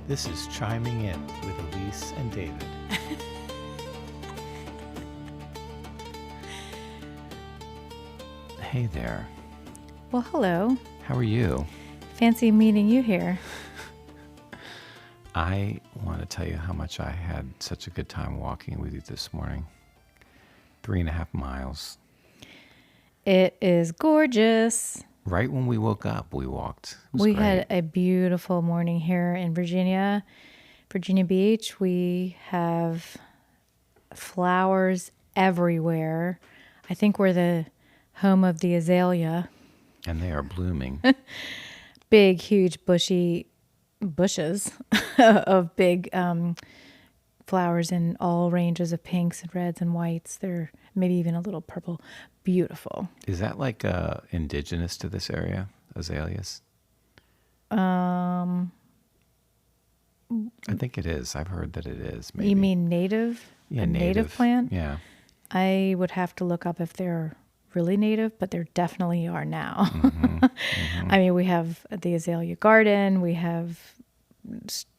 This is Chiming In with Elyse and David. Hey there. Well, hello. How are you? Fancy meeting you here. I want to tell you how much I had such a good time walking with you this morning. 3.5 miles. It is gorgeous. Right when we woke up, we walked. It was We great. had a beautiful morning here in Virginia Beach. We have flowers everywhere. I think we're the home of the azalea. And they are blooming. Big, huge, bushy bushes of big flowers in all ranges of pinks and reds and whites. They're maybe even a little purple. Beautiful. Is that like indigenous to this area, azaleas? Um, I think it is. I've heard that it is. Maybe. You mean native? Yeah, a native plant? Yeah. I would have to look up if they're really native, but there definitely are now. I mean, we have the azalea garden. We have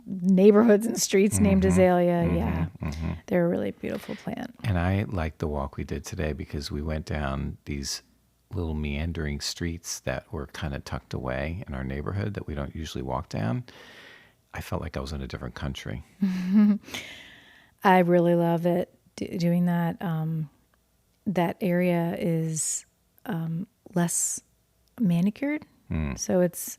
neighborhoods and streets named azalea. Yeah, they're a really beautiful plant. And I liked the walk we did today because we went down these little meandering streets that were kind of tucked away in our neighborhood that we don't usually walk down. I felt like I was in a different country. I really love it doing that. That area is less manicured. So it's,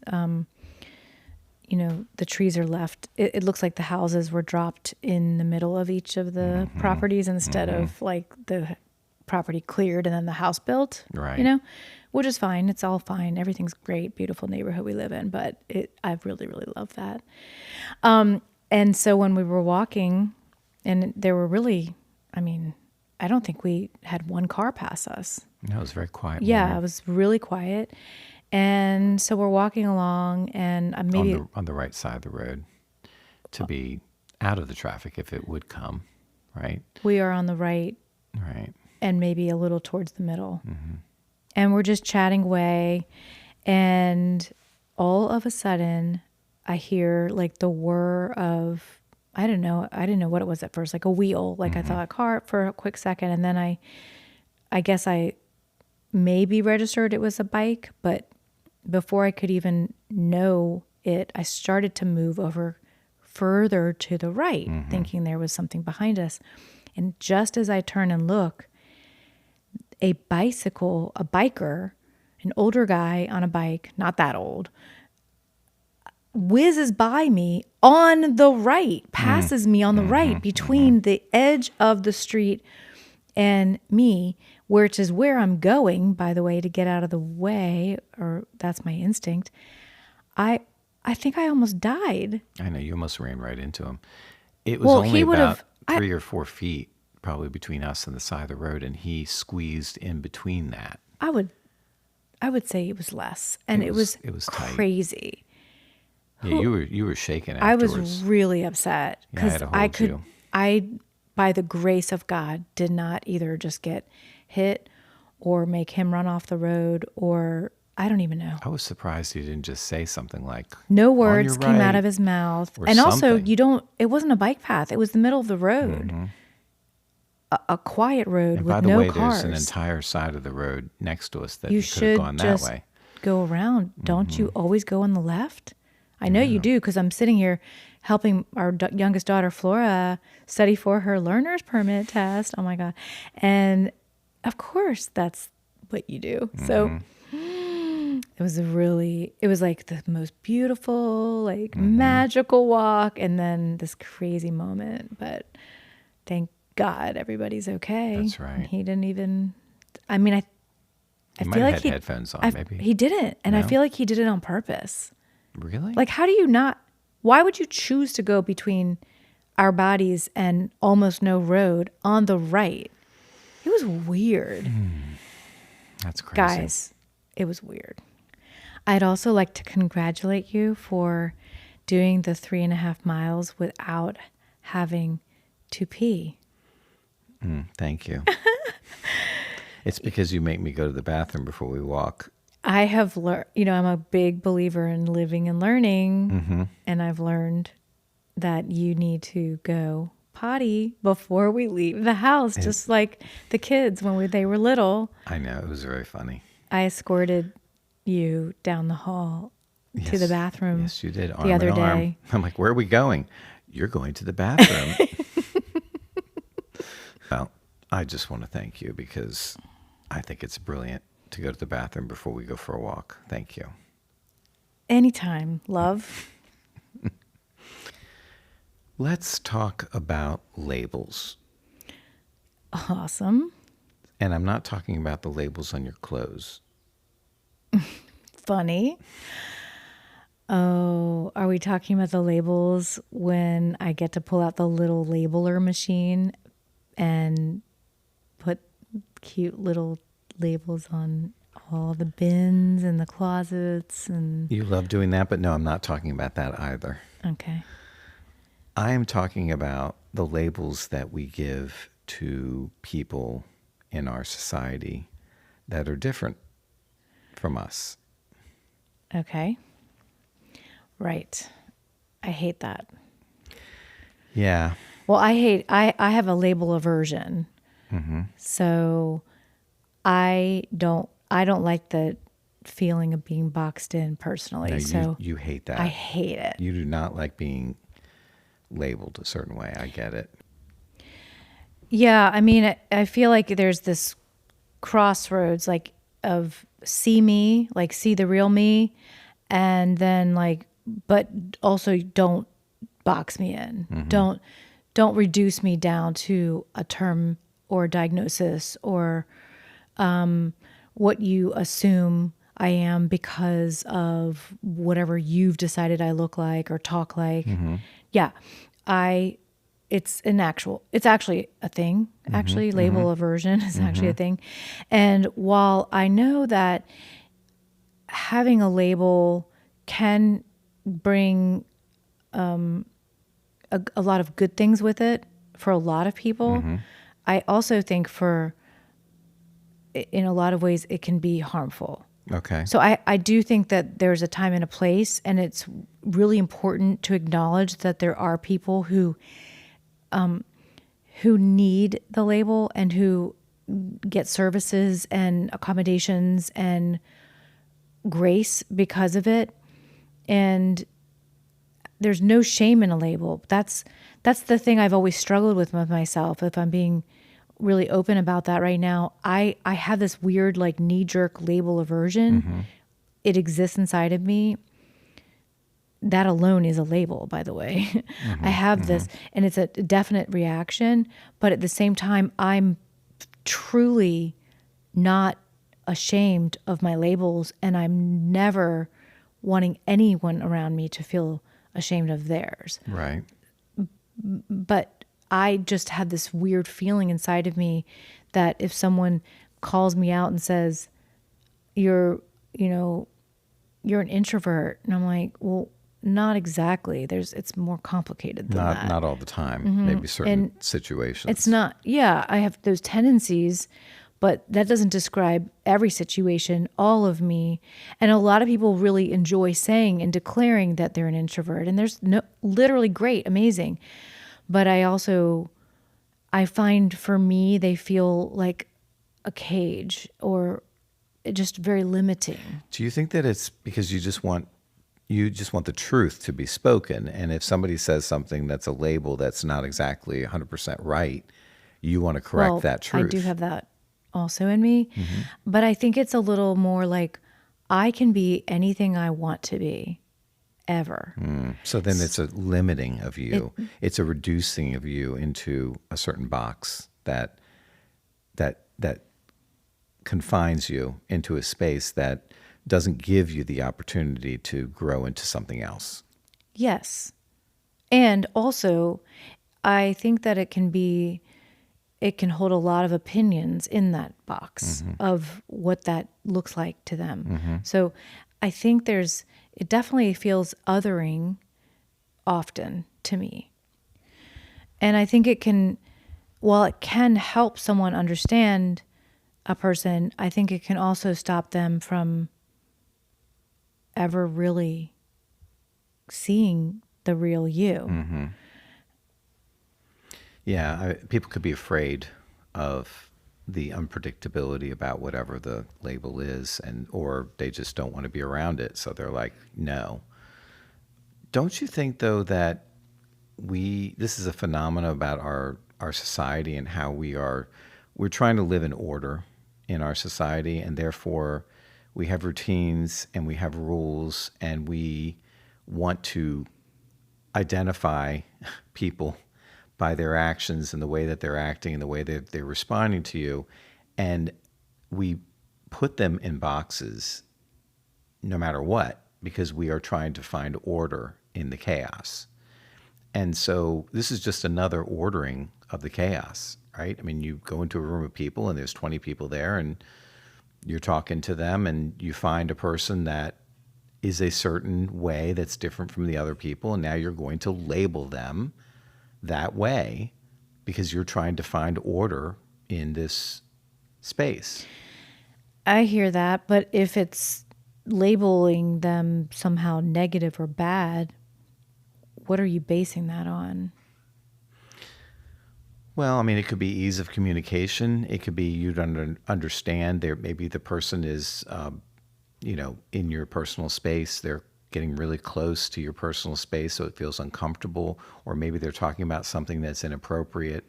the trees are left. It looks like the houses were dropped in the middle of each of the properties instead of like the property cleared and then the house built, Right. Which is fine. It's all fine. Everything's great, beautiful neighborhood we live in, but I really, really love that. And so when we were walking and there were really, I don't think we had one car pass us. No, it was very quiet. Yeah, morning. it was really quiet. And so we're walking along and maybe on the right side of the road to be out of the traffic if it would come, right? we are on the right Right. and maybe a little towards the middle. And we're just chatting away. And all of a sudden I hear like the whir of, I didn't know what it was at first, like a wheel. Like I thought a car for a quick second. And then I guess I maybe registered it was a bike, but before I could even know it, I started to move over further to the right, thinking there was something behind us. And just as I turn and look, a biker, an older guy on a bike, not that old, whizzes by me on the right, passes me on the right between the edge of the street and me, which is where I'm going, by the way, to get out of the way, or that's my instinct. I think I almost died. I know, you almost ran right into him. It was Well, only he would about have- 3 or 4 feet probably between us and the side of the road, and he squeezed in between that. I would say it was less, and it was tight. crazy. Yeah, you were shaking I afterwards. was really upset Yeah, I had because to hold you. I, by the grace of God, did not either just get hit or make him run off the road, or I don't even know. I was surprised he didn't just say something like, No "On words your came out right," of his mouth. or And also, something. it wasn't a bike path. It was the middle of the road. A quiet road And with by the no way, cars. there's an entire side of the road next to us that You you could have should gone that just way. go around. Don't you always go on the left? I know you do, because I'm sitting here helping our youngest daughter, Flora, study for her learner's permit test. Oh my God. And of course, that's what you do. So it was like the most beautiful, like magical walk. And then this crazy moment, but thank God everybody's okay. That's right. And he didn't even, I mean, I He might feel have like had headphones on, maybe. he didn't. And I No? feel like he did it on purpose. Really? Like, how do you not, why would you choose to go between our bodies and almost no road on the right? It was weird. That's crazy. Guys, it was weird. I'd also like to congratulate you for doing the 3.5 miles without having to pee. Thank you. It's because you make me go to the bathroom before we walk. I have learned, I'm a big believer in living and learning, and I've learned that you need to go potty before we leave the house, just like the kids when they were little. I know, it was very funny. I escorted you down the hall to the bathroom. Yes, you did. Arm the other in arm. day. I'm like, where are we going? You're going to the bathroom. Well, I just want to thank you because I think it's brilliant to go to the bathroom before we go for a walk. Thank you. Anytime, love. Let's talk about labels. Awesome. And I'm not talking about the labels on your clothes. Funny. Oh, are we talking about the labels when I get to pull out the little labeler machine and put cute little labels on all the bins and the closets and... You love doing that, but no, I'm not talking about that either. Okay. I am talking about the labels that we give to people in our society that are different from us. Okay. Right. I hate that. Yeah. Well, I have a label aversion. Mm-hmm. So I don't like the feeling of being boxed in personally. No, so you hate that. I hate it. You do not like being labeled a certain way. I get it. Yeah, I mean, I feel like there's this crossroads, like of see me, like see the real me, and then like, but also don't box me in. Mm-hmm. Don't reduce me down to a term or a diagnosis or what you assume I am because of whatever you've decided I look like or talk like. Mm-hmm. Yeah, it's actually a thing. Actually, label aversion is actually a thing. And while I know that having a label can bring a lot of good things with it for a lot of people, I also think in a lot of ways, it can be harmful. Okay. So I do think that there's a time and a place, and it's really important to acknowledge that there are people who need the label and who get services and accommodations and grace because of it. And there's no shame in a label. That's the thing I've always struggled with myself. If I'm being really open about that right now, I have this weird like knee-jerk label aversion. It exists inside of me. That alone is a label, by the way. I have this, and it's a definite reaction, but at the same time, I'm truly not ashamed of my labels, and I'm never wanting anyone around me to feel ashamed of theirs. Right. But I just had this weird feeling inside of me that if someone calls me out and says, you're an introvert, and I'm like, well, not exactly. It's more complicated than that. Not all the time. Maybe certain situations. It's not. Yeah, I have those tendencies, but that doesn't describe every situation, all of me. And a lot of people really enjoy saying and declaring that they're an introvert, and there's literally great, amazing. But I find for me, they feel like a cage or just very limiting. Do you think that it's because you just want the truth to be spoken, and if somebody says something that's a label that's not exactly 100% right, you want to correct that truth? I do have that also in me, but I think it's a little more like I can be anything I want to be, ever. So then it's a limiting of you. It's a reducing of you into a certain box that confines you into a space that doesn't give you the opportunity to grow into something else. Yes. And also, I think that it can hold a lot of opinions in that box of what that looks like to them. So I think it definitely feels othering often to me. And I think while it can help someone understand a person, I think it can also stop them from ever really seeing the real you. Yeah, people could be afraid of the unpredictability about whatever the label is, and or they just don't want to be around it, so they're like, no. Don't you think though that this is a phenomenon about our society and how we're trying to live in order in our society, and therefore we have routines and we have rules, and we want to identify people by their actions and the way that they're acting and the way that they're responding to you. And we put them in boxes no matter what, because we are trying to find order in the chaos. And so this is just another ordering of the chaos, right? I mean, you go into a room of people and there's 20 people there, and you're talking to them, and you find a person that is a certain way that's different from the other people. And now you're going to label them that way because you're trying to find order in this space. I hear that, but if it's labeling them somehow negative or bad, what are you basing that on? Well, I mean, it could be ease of communication. It could be you don't understand. Maybe the person is, in your personal space. They're getting really close to your personal space, so it feels uncomfortable. Or maybe they're talking about something that's inappropriate,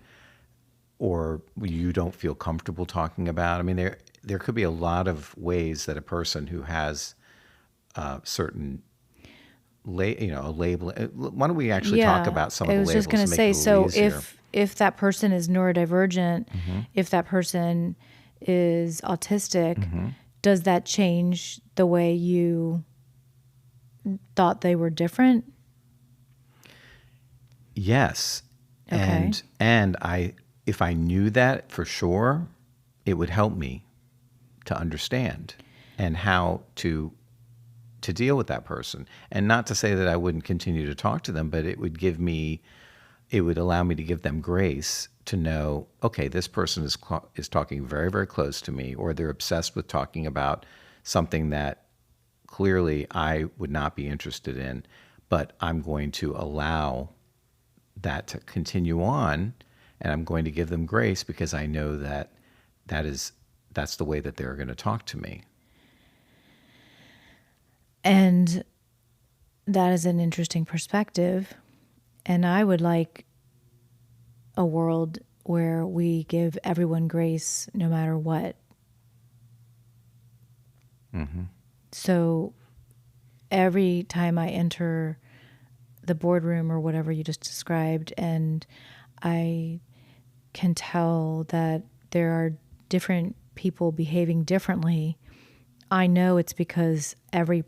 or you don't feel comfortable talking about. I mean, there could be a lot of ways that a person who has certain a label. Why don't we actually talk about some of the I was labels just going to to make say, it a little so easier? if that person is neurodivergent, if that person is autistic, does that change the way you thought they were different? Yes. Okay. And if I knew that for sure, it would help me to understand and how to deal with that person. And not to say that I wouldn't continue to talk to them, but it would allow me to give them grace to know, okay, this person is talking very, very close to me, or they're obsessed with talking about something that clearly I would not be interested in, but I'm going to allow that to continue on, and I'm going to give them grace because I know that that's the way that they're going to talk to me. And that is an interesting perspective. And I would like a world where we give everyone grace no matter what. So every time I enter the boardroom or whatever you just described, and I can tell that there are different people behaving differently, I know it's because every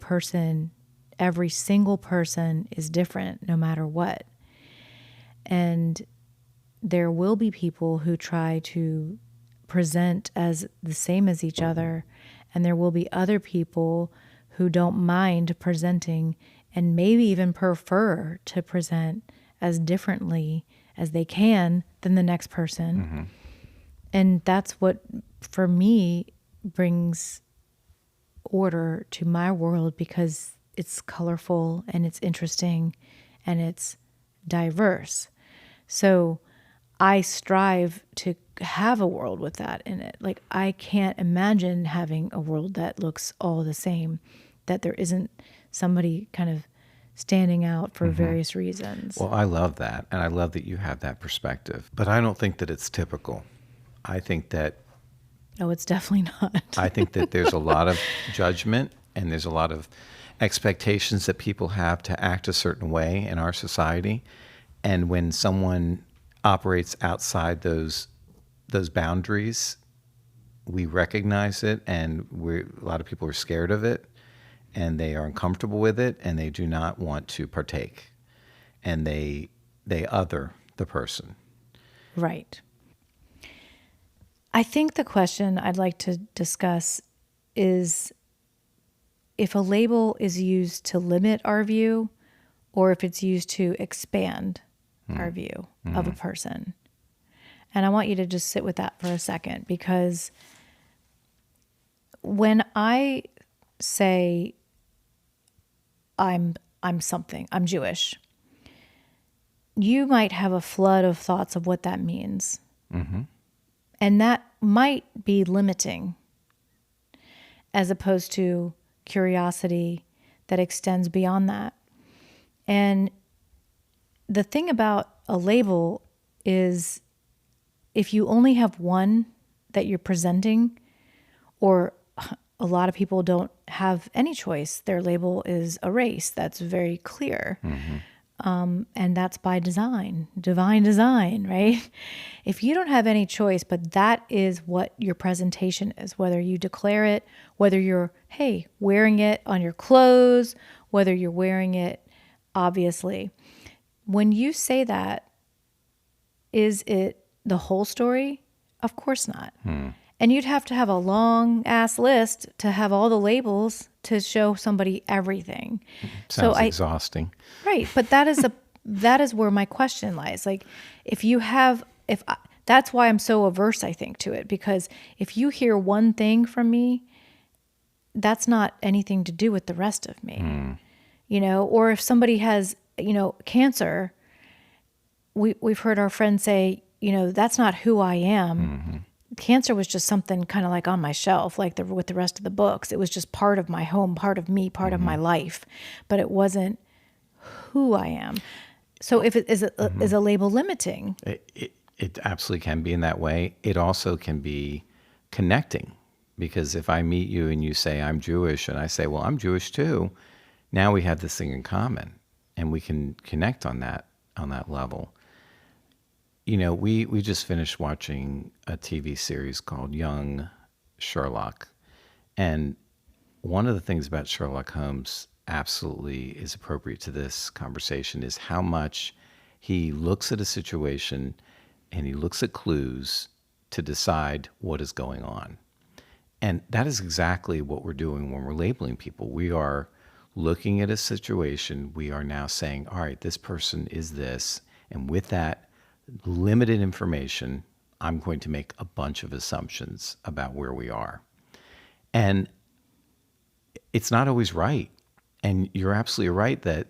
single person is different no matter what. And there will be people who try to present as the same as each other, and there will be other people who don't mind presenting and maybe even prefer to present as differently as they can than the next person. And that's what, for me, brings order to my world, because it's colorful and it's interesting and it's diverse. So I strive to have a world with that in it. Like, I can't imagine having a world that looks all the same, that there isn't somebody kind of standing out for various reasons. Well, I love that, and I love that you have that perspective. But I don't think that it's typical. I think that Oh, it's definitely not. I think that there's a lot of judgment and there's a lot of expectations that people have to act a certain way in our society. And when someone operates outside those boundaries, we recognize it, and a lot of people are scared of it, and they are uncomfortable with it, and they do not want to partake, and they other the person. Right. I think the question I'd like to discuss is if a label is used to limit our view, or if it's used to expand our view of a person. And I want you to just sit with that for a second, because when I say I'm something, I'm Jewish, you might have a flood of thoughts of what that means. Mm-hmm. And that might be limiting as opposed to curiosity that extends beyond that. And the thing about a label is if you only have one that you're presenting, or a lot of people don't have any choice, their label is a race. That's very clear. And that's by design, divine design, right? If you don't have any choice, but that is what your presentation is, whether you declare it, whether you're, hey, wearing it on your clothes, whether you're wearing it, obviously. When you say that, is it the whole story? Of course not. And you'd have to have a long ass list to have all the labels to show somebody everything. Sounds exhausting. Right, but that is where my question lies. Like, that's why I'm so averse, I think, to it, because if you hear one thing from me, that's not anything to do with the rest of me, or if somebody has, cancer, we've heard our friends say, that's not who I am. Cancer was just something kind of like on my shelf, like with the rest of the books. It was just part of my home, part of me, part of my life, but it wasn't who I am. So if is a label limiting? It absolutely can be in that way. It also can be connecting, because if I meet you and you say I'm Jewish and I say, well, I'm Jewish too, now we have this thing in common and we can connect on that level. We just finished watching a TV series called Young Sherlock. And one of the things about Sherlock Holmes absolutely is appropriate to this conversation is how much he looks at a situation and he looks at clues to decide what is going on. And that is exactly what we're doing when we're labeling people. We are looking at a situation. We are now saying, all right, this person is this. And with that limited information, I'm going to make a bunch of assumptions about where we are. And it's not always right. And you're absolutely right that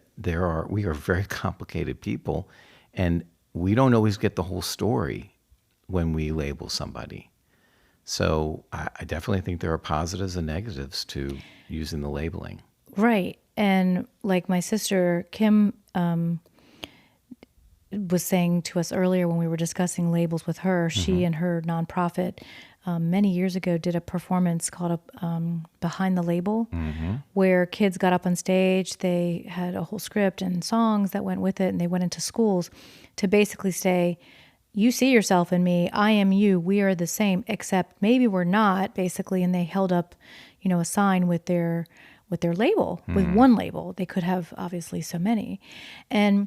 we are very complicated people, and we don't always get the whole story when we label somebody. So I definitely think there are positives and negatives to using the labeling. Right. And like my sister, Kim, was saying to us earlier when we were discussing labels with her, she and her nonprofit many years ago did a performance called Behind the Label, where kids got up on stage. They had a whole script and songs that went with it, and they went into schools to basically say, you see yourself in me, I am you, we are the same, except maybe we're not, basically. And they held up, a sign with their label, with one label. They could have obviously so many. And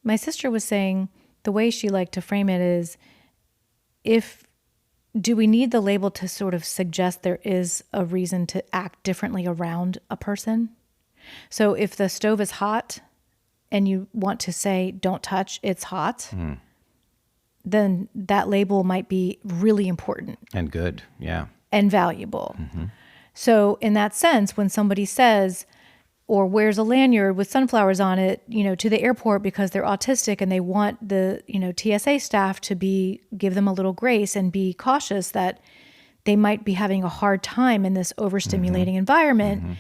my sister was saying the way she liked to frame it is, do we need the label to sort of suggest there is a reason to act differently around a person? So if the stove is hot and you want to say, don't touch, it's hot, then that label might be really important. And good, yeah. And valuable. So in that sense, when somebody says, or wears a lanyard with sunflowers on it, to the airport because they're autistic and they want the, TSA staff to give them a little grace and be cautious that they might be having a hard time in this overstimulating environment.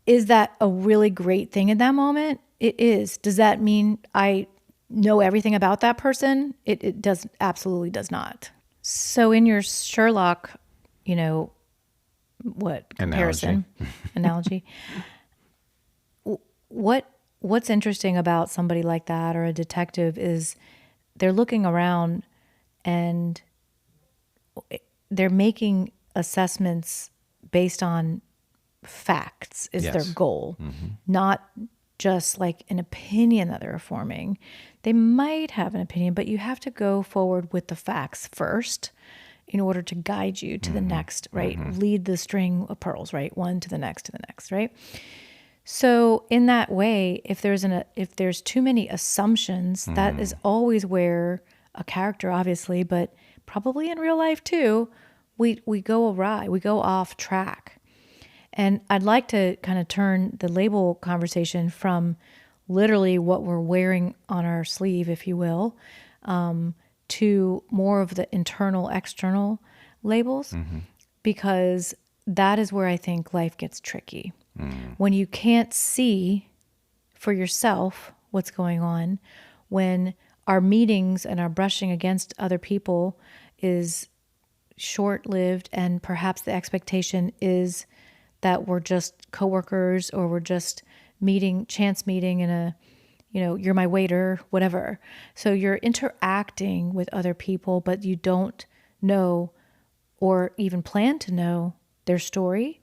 Is that a really great thing in that moment? It is. Does that mean I know everything about that person? It absolutely does not. So in your Sherlock, comparison, analogy, what's interesting about somebody like that or a detective is they're looking around and they're making assessments based on facts is their goal, not just like an opinion that they're forming. They might have an opinion, but you have to go forward with the facts first in order to guide you to the next, right? Lead the string of pearls, right? One to the next, right? So in that way, if there's too many assumptions, that is always where a character, obviously, but probably in real life too, we go awry, we go off track. And I'd like to kind of turn the label conversation from literally what we're wearing on our sleeve, if you will, to more of the internal, external labels, because that is where I think life gets tricky. When you can't see for yourself what's going on, when our meetings and our brushing against other people is short-lived, and perhaps the expectation is that we're just coworkers, or we're just chance meeting in a, you're my waiter, whatever. So you're interacting with other people, but you don't know or even plan to know their story.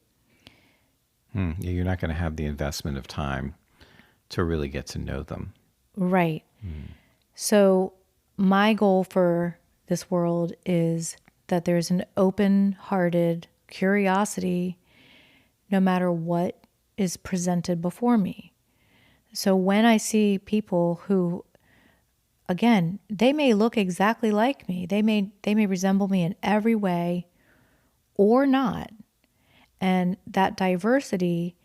Yeah, you're not going to have the investment of time to really get to know them. Right. So my goal for this world is that there's an open-hearted curiosity no matter what is presented before me. So when I see people who, again, they may look exactly like me, they may resemble me in every way or not, and that diversity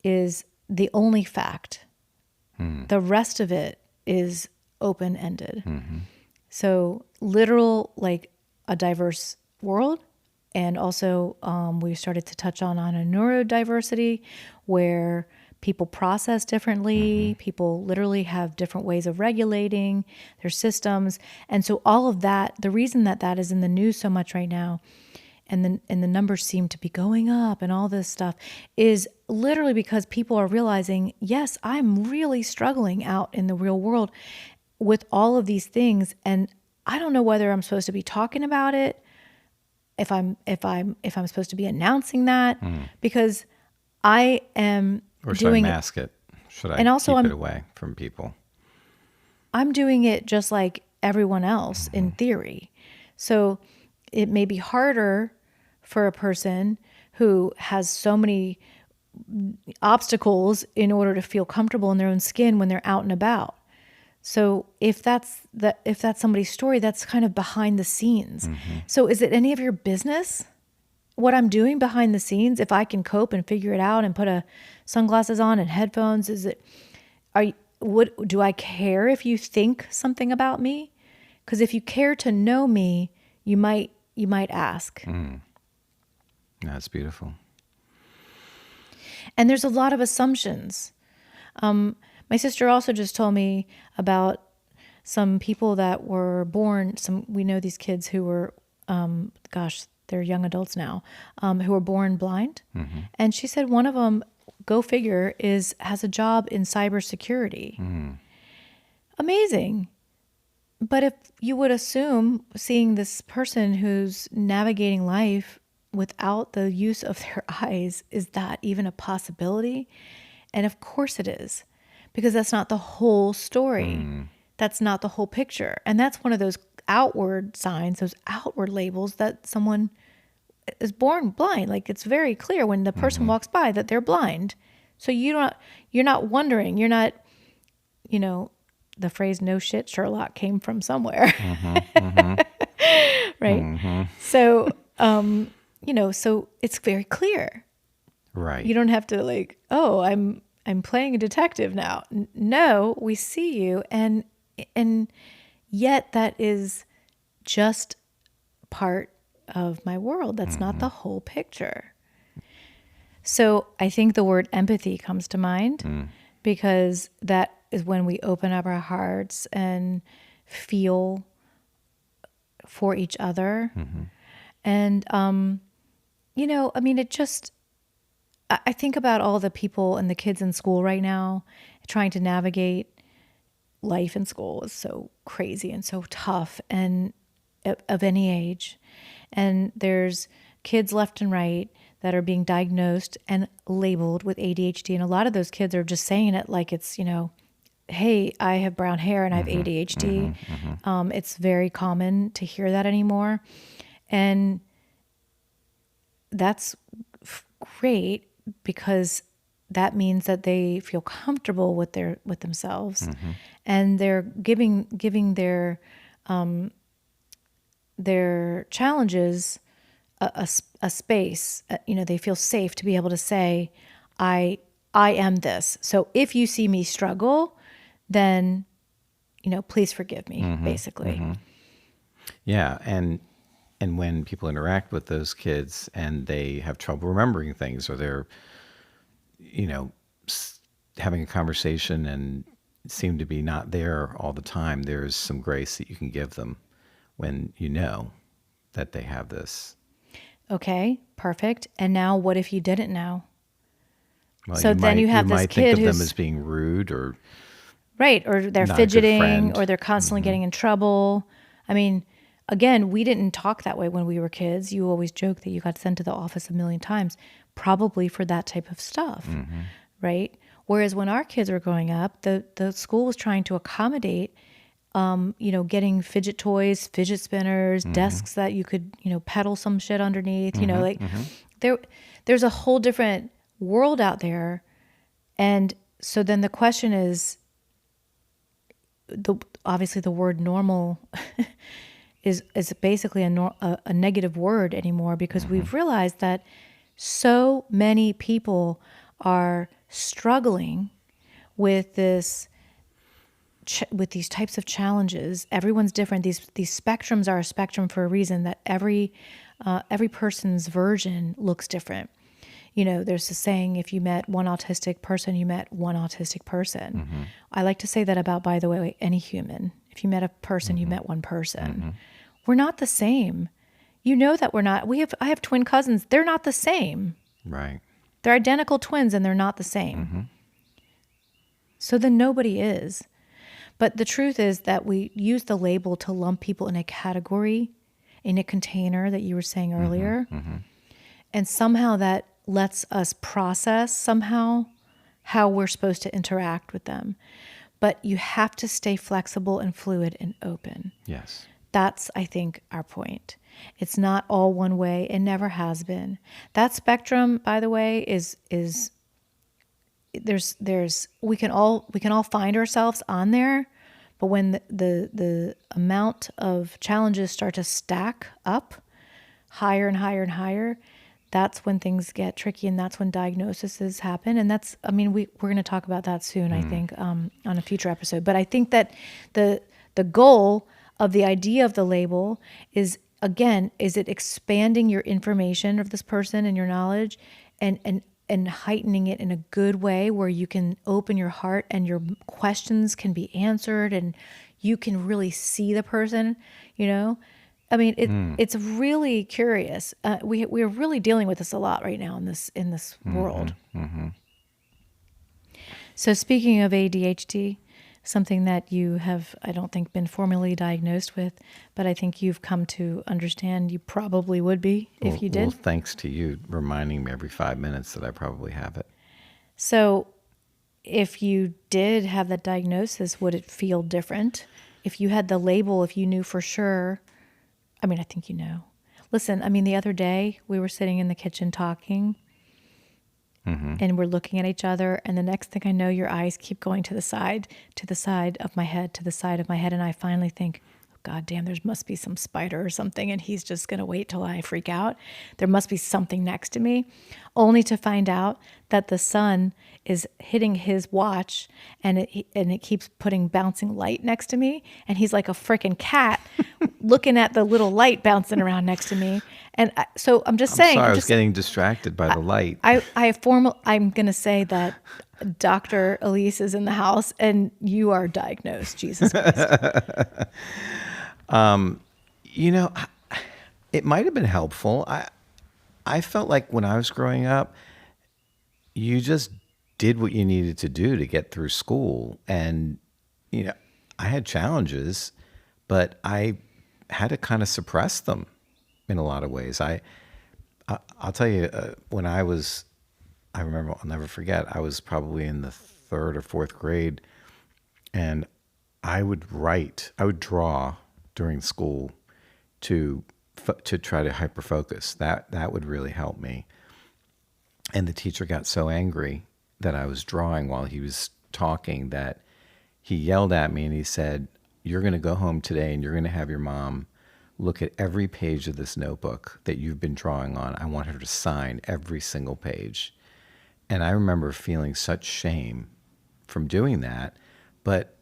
is the only fact. The rest of it is open-ended. So literal, like a diverse world. And also we started to touch on a neurodiversity where people process differently. People literally have different ways of regulating their systems. And so all of that, the reason that is in the news so much right now, and the numbers seem to be going up and all this stuff, is literally because people are realizing, yes, I'm really struggling out in the real world with all of these things, and I don't know whether I'm supposed to be talking about it, if I'm supposed to be announcing that, because I am Or should doing I mask it? Should I and also keep it away from people? I'm doing it just like everyone else in theory. So it may be harder for a person who has so many obstacles in order to feel comfortable in their own skin when they're out and about. So if that's somebody's story, that's kind of behind the scenes. So is it any of your business what I'm doing behind the scenes? If I can cope and figure it out and put sunglasses on and headphones, do I care if you think something about me? Because if you care to know me, you might ask. That's beautiful. And there's a lot of assumptions. My sister also just told me about some people that were born, we know these kids who were, they're young adults now, who were born blind. And she said one of them, go figure, has a job in cybersecurity. Amazing. But if you would assume, seeing this person who's navigating life without the use of their eyes, is that even a possibility? And of course it is, because that's not the whole story. That's not the whole picture. And that's one of those outward signs, those outward labels that someone is born blind. Like, it's very clear when the person walks by that they're blind. So you're not wondering, you're not, the phrase "no shit, Sherlock" came from somewhere. Right? So, so it's very clear. Right. You don't have to like, oh, I'm playing a detective now. No, we see you, and yet that is just part of my world. That's not the whole picture. So I think the word empathy comes to mind, because that is when we open up our hearts and feel for each other. And, I think about all the people and the kids in school right now trying to navigate life in school is so crazy and so tough, and of any age. And there's kids left and right that are being diagnosed and labeled with ADHD. And a lot of those kids are just saying it like it's, hey, I have brown hair and I have ADHD. It's very common to hear that anymore. And that's great, because that means that they feel comfortable with themselves, and they're giving their challenges a space. They feel safe to be able to say, I am this. So if you see me struggle, then, please forgive me, basically. Yeah, and when people interact with those kids and they have trouble remembering things, or they're, you know, having a conversation and seem to be not there all the time, there's some grace that you can give them when you know that they have this. Okay, perfect. And now what if you didn't know? Well, So then you have you this might think kid of them who's as being rude or right, or they're not a good fidgeting, friend. or they're constantly getting in trouble. I mean, again, we didn't talk that way when we were kids. You always joke that you got sent to the office a million times, probably for that type of stuff, right? Whereas when our kids were growing up, the school was trying to accommodate, getting fidget toys, fidget spinners, desks that you could, pedal some shit underneath, there's a whole different world out there. And so then the question is, obviously the word normal is basically a negative word anymore, because we've realized that so many people are struggling with this with these types of challenges. Everyone's different. These spectrums are a spectrum for a reason, that every person's version looks different. There's a saying, if you met one autistic person, you met one autistic person. I like to say that about, by the way, any human. If you met a person, you met one person. We're not the same. You know that we're not. I have twin cousins. They're not the same. Right. They're identical twins and they're not the same. So then nobody is. But the truth is that we use the label to lump people in a category, in a container that you were saying earlier. And somehow that lets us process somehow how we're supposed to interact with them. But you have to stay flexible and fluid and open. Yes. That's, I think, our point. It's not all one way. It never has been. That spectrum, by the way, is we can all find ourselves on there, but when the amount of challenges start to stack up higher and higher and higher, that's when things get tricky, and that's when diagnoses happen. And that's, we're going to talk about that soon, I think, on a future episode. But I think that the goal of the idea of the label is, again, is it expanding your information of this person and your knowledge, and heightening it in a good way where you can open your heart and your questions can be answered and you can really see the person, It's really curious. We're really dealing with this a lot right now in this world. So speaking of ADHD, something that you have, I don't think, been formally diagnosed with, but I think you've come to understand you probably would be if you did. Well, thanks to you reminding me every 5 minutes that I probably have it. So if you did have that diagnosis, would it feel different? If you had the label, if you knew for sure, I think you know. Listen, the other day we were sitting in the kitchen talking, and we're looking at each other, and the next thing I know, your eyes keep going to the side of my head, and I finally think, oh, God damn, there must be some spider or something, and he's just going to wait till I freak out. There must be something next to me, only to find out that the sun is hitting his watch, and it keeps putting bouncing light next to me, and he's like a freaking cat looking at the little light bouncing around next to me. And so I'm just saying. Sorry, I was getting distracted by the light. I'm going to say that Dr. Elyse is in the house and you are diagnosed. Jesus Christ. It might have been helpful. I felt like when I was growing up, you just did what you needed to do to get through school. And, I had challenges, but I had to kind of suppress them in a lot of ways. I'll tell you, I remember, I'll never forget, I was probably in the 3rd or 4th grade, and I would draw during school to try to hyperfocus. That would really help me. And the teacher got so angry that I was drawing while he was talking that he yelled at me and he said, "You're going to go home today and you're going to have your mom look at every page of this notebook that you've been drawing on. I want her to sign every single page." And I remember feeling such shame from doing that, but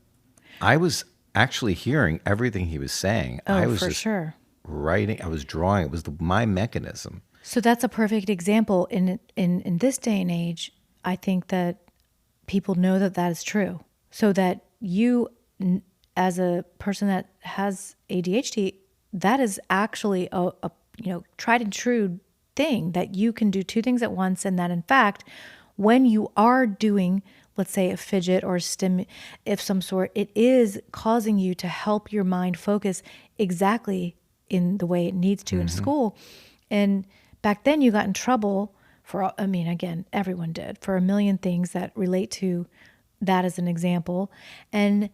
I was actually hearing everything he was saying. Oh, I was for just sure. writing. I was drawing. It was my mechanism. So that's a perfect example. In this day and age, I think that people know that that is true. So that you, as a person that has ADHD, that is actually a tried and true thing, that you can do two things at once, and that in fact, when you are doing, let's say, a fidget or if some sort, it is causing you to help your mind focus exactly in the way it needs to in school. And back then you got in trouble for, I mean, again, everyone did, for a million things that relate to that as an example. And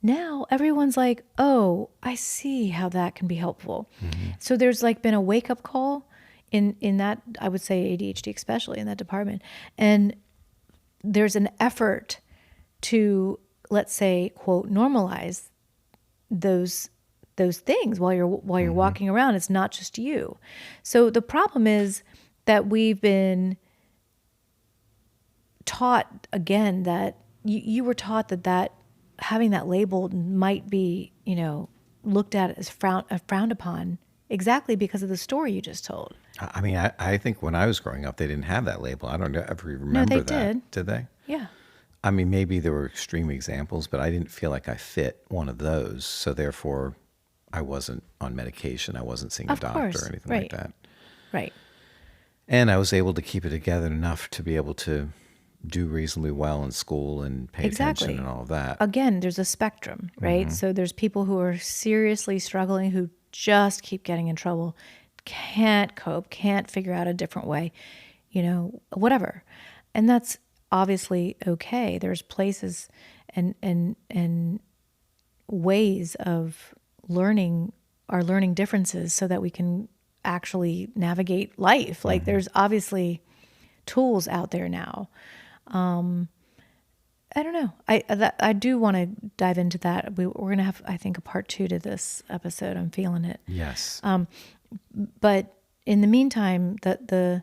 now everyone's like, oh, I see how that can be helpful. So there's like been a wake up call in that, I would say ADHD, especially in that department. And there's an effort to, let's say, quote, normalize those things while you're walking around. It's not just you. So the problem is that we've been taught, again, that you were taught that having that label might be, looked at as frowned upon, exactly because of the story you just told. I mean, I think when I was growing up, they didn't have that label. I don't ever remember No, they that. did. Did they? Yeah. I mean, maybe there were extreme examples, but I didn't feel like I fit one of those. So therefore, I wasn't on medication. I wasn't seeing a doctor course. or anything Right. like that. Right. And I was able to keep it together enough to be able to do reasonably well in school and pay Exactly. attention and all of that. Again, there's a spectrum, right? So there's people who are seriously struggling, who just keep getting in trouble, can't cope, can't figure out a different way, whatever. And that's obviously okay. There's places and ways of learning our learning differences so that we can actually navigate life. Like there's obviously tools out there now. I don't know. I do want to dive into that. We're going to have, I think, a part 2 to this episode. I'm feeling it. Yes. But in the meantime, the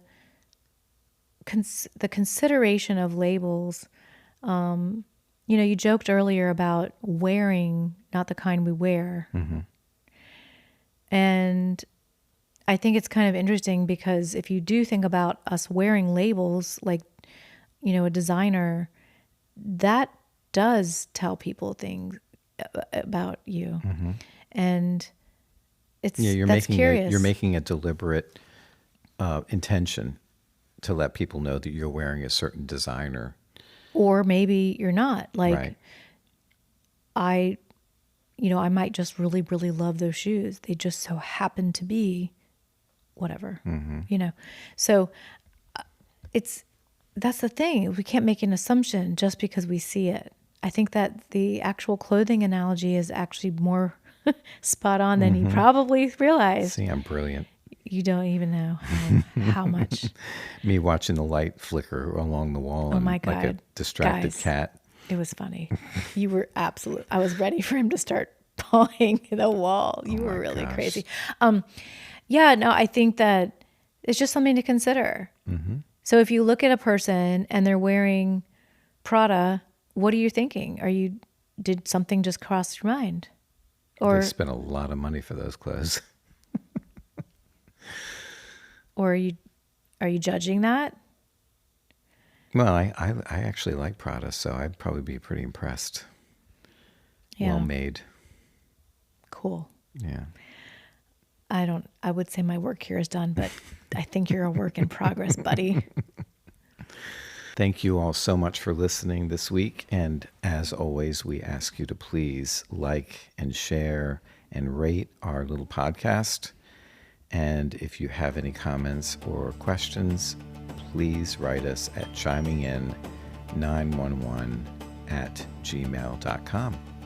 consideration of labels, you joked earlier about wearing, not the kind we wear. And I think it's kind of interesting because if you do think about us wearing labels, like, a designer, that does tell people things about you. And it's, that's curious. You're making a deliberate intention to let people know that you're wearing a certain designer. Or maybe you're not. Like, Right. I might just really, really love those shoes. They just so happen to be whatever, So that's the thing. We can't make an assumption just because we see it. I think that the actual clothing analogy is actually more spot on than you probably realize. See, I'm brilliant. You don't even know how much. Me watching the light flicker along the wall and my like a God. distracted Guys. cat. It was funny. You were absolute. I was ready for him to start pawing the wall. You were really gosh. crazy. Yeah, no, I think that it's just something to consider. So if you look at a person and they're wearing Prada, what are you thinking? Did something just cross your mind? Or They spent a lot of money for those clothes. or are you judging that? Well, I actually like Prada, so I'd probably be pretty impressed. Yeah. Well made. Cool. Yeah. I would say my work here is done, but I think you're a work in progress, buddy. Thank you all so much for listening this week. And as always, we ask you to please like and share and rate our little podcast. And if you have any comments or questions, please write us at chimingin911@gmail.com.